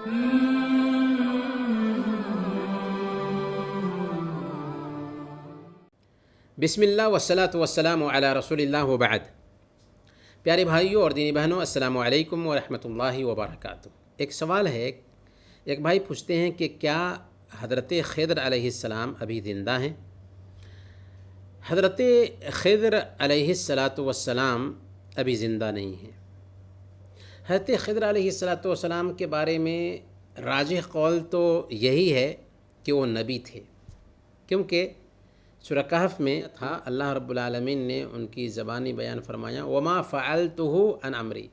بسم اللہ والصلاۃ والسلام علی رسول اللہ وبعد۔ پیارے بھائیوں اور دینی بہنوں، السلام علیکم ورحمۃ اللہ وبرکاتہ۔ ایک سوال ہے، ایک بھائی پوچھتے ہیں کہ کیا حضرت خضر علیہ السلام ابھی زندہ ہیں؟ حضرت خضر علیہ السلام ابھی زندہ نہیں ہیں۔ حضرت خضر علیہ السلام کے بارے میں راجح قول تو یہی ہے کہ وہ نبی تھے، کیونکہ سورہ کہف میں تھا اللہ رب العالمین نے ان کی زبانی بیان فرمایا وما فعلتہ عن امری،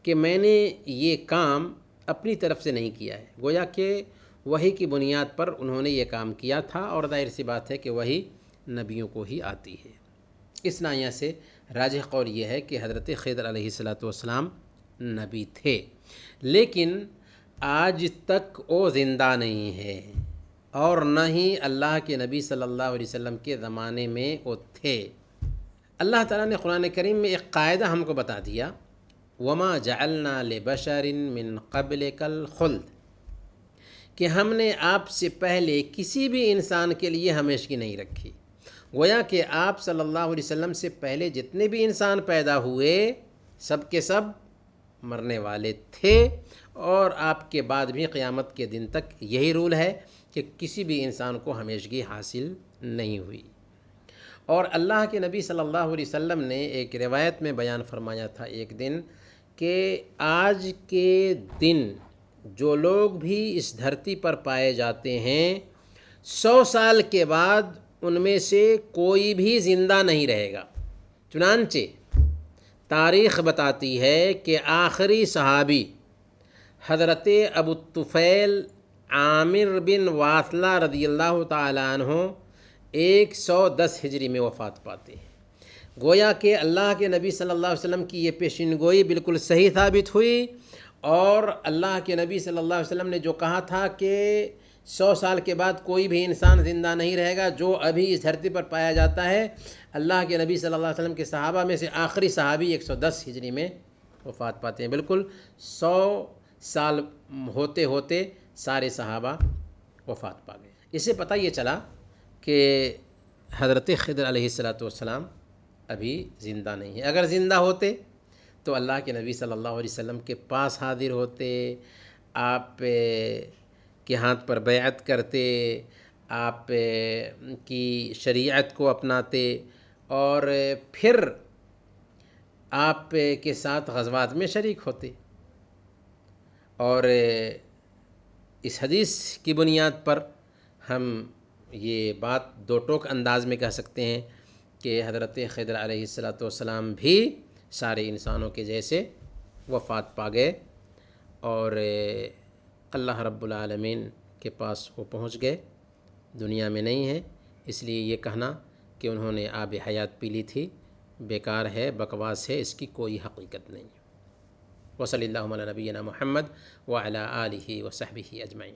کہ میں نے یہ کام اپنی طرف سے نہیں کیا ہے، گویا کہ وحی کی بنیاد پر انہوں نے یہ کام کیا تھا، اور ظاہر سی بات ہے کہ وحی نبیوں کو ہی آتی ہے۔ اس ناحیہ سے راجح قول یہ ہے کہ حضرت خضر علیہ السلام نبی تھے، لیکن آج تک وہ زندہ نہیں ہے، اور نہ ہی اللہ کے نبی صلی اللہ علیہ وسلم کے زمانے میں وہ تھے۔ اللہ تعالیٰ نے قرآن کریم میں ایک قاعدہ ہم کو بتا دیا، وَمَا جَعَلْنَا لِبَشَرٍ مِّن قَبْلِكَ الْخُلْدَ، کہ ہم نے آپ سے پہلے کسی بھی انسان کے لیے ہمیشگی نہیں رکھی۔ گویا کہ آپ صلی اللہ علیہ وسلم سے پہلے جتنے بھی انسان پیدا ہوئے سب کے سب مرنے والے تھے، اور آپ کے بعد بھی قیامت کے دن تک یہی رول ہے کہ کسی بھی انسان کو ہمیشگی حاصل نہیں ہوئی۔ اور اللہ کے نبی صلی اللہ علیہ وسلم نے ایک روایت میں بیان فرمایا تھا ایک دن کہ آج کے دن جو لوگ بھی اس دھرتی پر پائے جاتے ہیں 100 سال کے بعد ان میں سے کوئی بھی زندہ نہیں رہے گا۔ چنانچہ تاریخ بتاتی ہے کہ آخری صحابی حضرت ابو الطفیل عامر بن واثلہ رضی اللہ تعالیٰ عنہ 110 ہجری میں وفات پاتے ہیں۔ گویا کہ اللہ کے نبی صلی اللہ علیہ وسلم کی یہ پیشین گوئی بالکل صحیح ثابت ہوئی، اور اللہ کے نبی صلی اللہ علیہ وسلم نے جو کہا تھا کہ 100 سال کے بعد کوئی بھی انسان زندہ نہیں رہے گا جو ابھی اس دھرتی پر پایا جاتا ہے، اللہ کے نبی صلی اللہ علیہ وسلم کے صحابہ میں سے آخری صحابی 110 ہجری میں وفات پاتے ہیں۔ بالکل 100 سال ہوتے ہوتے سارے صحابہ وفات پا گئے۔ اس سے پتہ یہ چلا کہ حضرت خضر علیہ السلام ابھی زندہ نہیں ہے۔ اگر زندہ ہوتے تو اللہ کے نبی صلی اللہ علیہ وسلم کے پاس حاضر ہوتے، آپ کے ہاتھ پر بیعت کرتے، آپ کی شریعت کو اپناتے، اور پھر آپ کے ساتھ غزوات میں شریک ہوتے۔ اور اس حدیث کی بنیاد پر ہم یہ بات دو ٹوک انداز میں کہہ سکتے ہیں کہ حضرت خضر علیہ السلام بھی سارے انسانوں کے جیسے وفات پا گئے، اور اللہ رب العالمین کے پاس وہ پہنچ گئے، دنیا میں نہیں ہیں۔ اس لیے یہ کہنا کہ انہوں نے آب حیات پی لی تھی بیکار ہے، بکواس ہے، اس کی کوئی حقیقت نہیں۔ وصلی اللہ علی نبینا محمد وعلی آلہ وصحبہ اجمعین۔